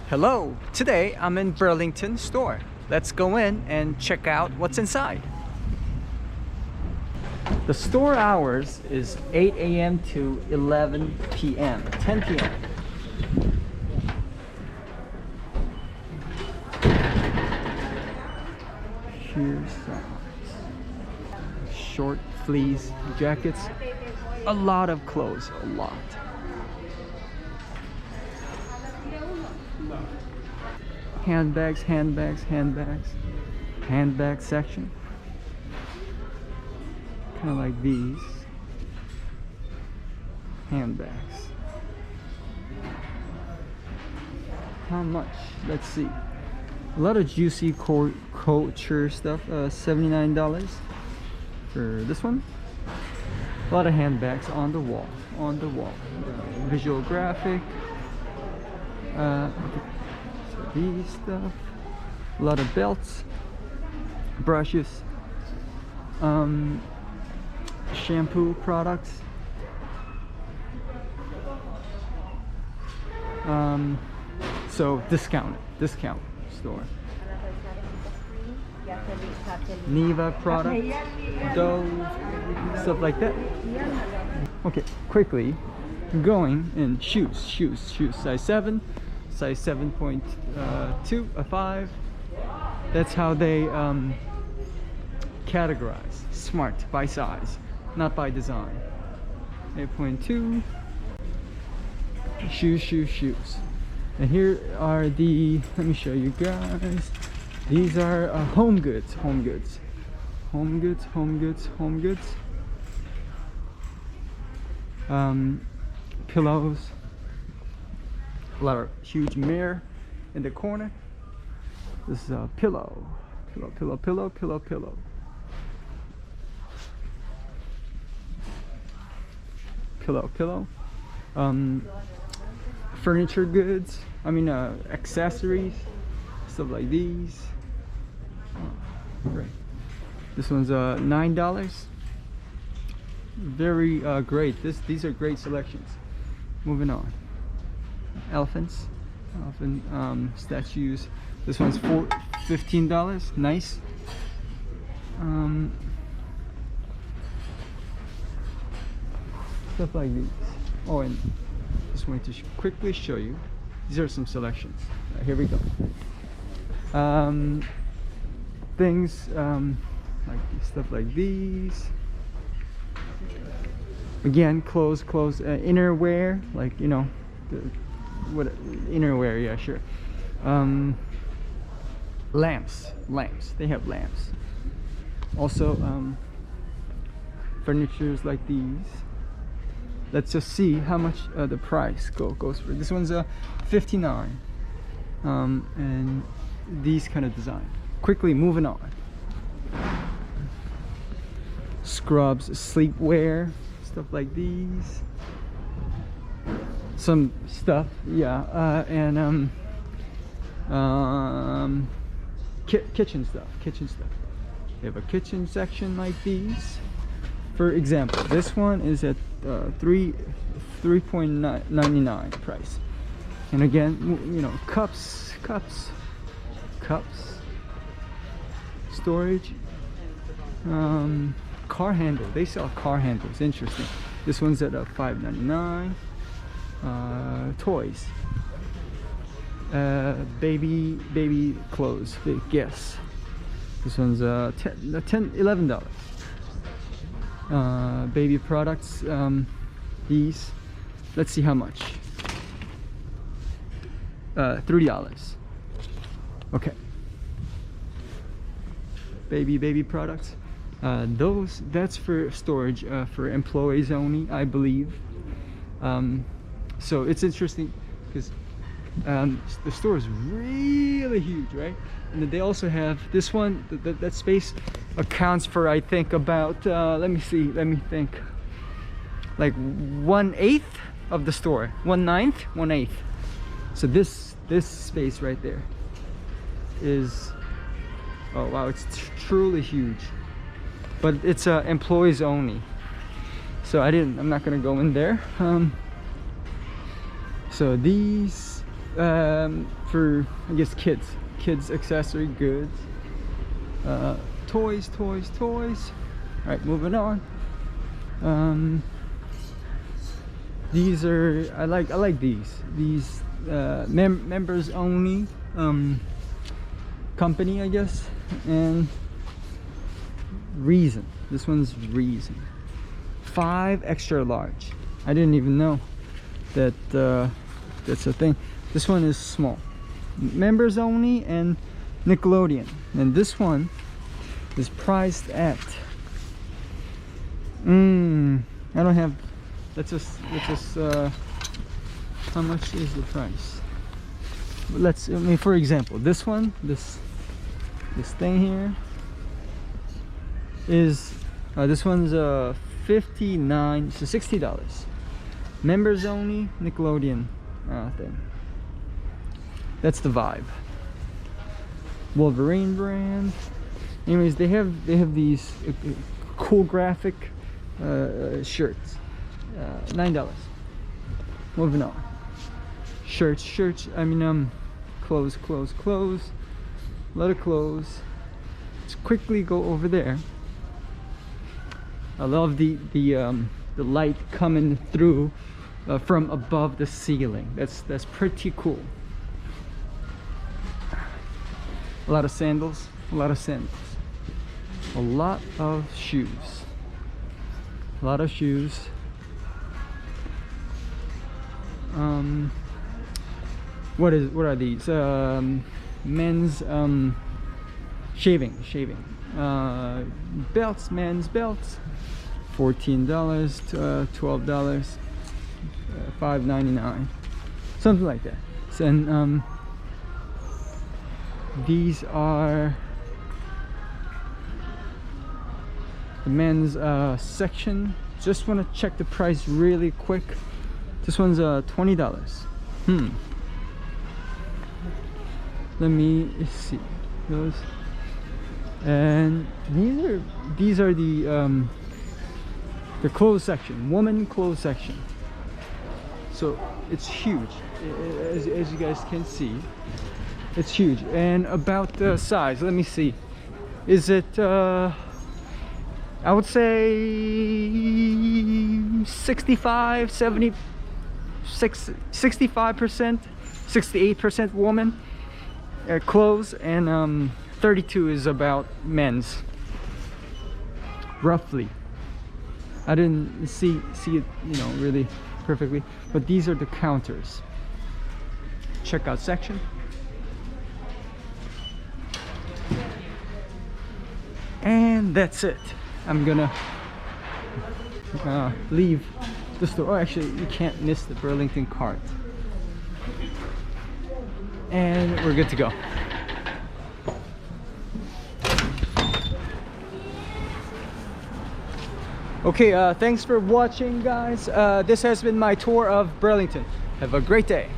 Hello, today I'm in Burlington store. Let's go in and check out what's inside. The store hours is 8 a.m. to 11 p.m. 10 p.m. Here's short fleece jackets. A lot of clothes, a lot. Handbags, handbag section. Kind of like these handbags. How much? Let's see. A lot of juicy couture stuff. $79 for this one. A lot of handbags on the wall. Visual graphic. These stuff, a lot of belts, brushes, shampoo products, so discount store. Neva product, Dove, stuff like that. Okay, quickly going in shoes, size 7. Size 7.2, a 5. That's how they categorize. Smart by size, not by design. 8.2. Shoes. And here are the. Let me show you guys. These are home goods. Pillows. A lot of huge mirror in the corner. This is a pillow. Furniture goods. Accessories. Stuff like these. Great. This one's $9. Very great. These are great selections. Moving on. Elephant statues. This one's $15. Nice. Stuff like these. Oh, and just wanted to quickly show you. These are some selections. Here we go. Things like stuff like these. Again, clothes, innerwear, like what innerwear, yeah, sure. Lamps, they have lamps. Also furnitures like these. Let's just see how much the price goes for. This one's $59, and these kind of design. Quickly moving on. Scrubs, sleepwear, stuff like these. Some stuff, yeah, and kitchen stuff. They have a kitchen section like these. For example, this one is at $3.99 price. And again, cups, storage, car handle. They sell car handles. Interesting. This one's at $5.99. Toys, baby clothes, gifts. This one's $11. Baby products, these, let's see how much. $3. Okay. Baby products. That's for storage, for employees only, I believe. So it's interesting because the store is really huge, right? And then they also have this one. That space accounts for, I think, about let me think, like 1/8 of the store. 1/8. So this space right there is, oh wow, it's truly huge. But it's employees only. So I'm not gonna go in there. So these for I guess kids accessory goods, toys. All right, moving on. These are I like these members only company, I guess. And Reason, this one's Reason, 5 extra large. I didn't even know that that's a thing. This one is small, members only, and Nickelodeon. And this one is priced at I don't have, let's just how much is the price? Let's, I mean, for example, this one, this thing here is this one's $59, so $60. Members only, Nickelodeon thing. That's the vibe. Wolverine brand. Anyways, they have these cool graphic shirts. $9. Moving on. Shirts. I mean, clothes. A lot of clothes. Let's quickly go over there. I love the light coming through from above the ceiling. That's pretty cool. A lot of sandals. A lot of shoes. What are these? Men's shaving belts, men's belts, $14, $12, $5.99, something like that. So, and these are the men's section. Just want to check the price really quick. This one's $20. Let me see those. And these are the clothes section, woman clothes section. So it's huge, as you guys can see. It's huge. And about the size, let me see. Is it I would say 65, 70, 65%, 68% woman clothes, and 32 is about men's, roughly. I didn't see it, really perfectly, but these are the counters. Checkout section. And that's it. I'm gonna leave the store. Oh, actually, you can't miss the Burlington cart. And we're good to go. Okay, thanks for watching, guys. This has been my tour of Burlington. Have a great day.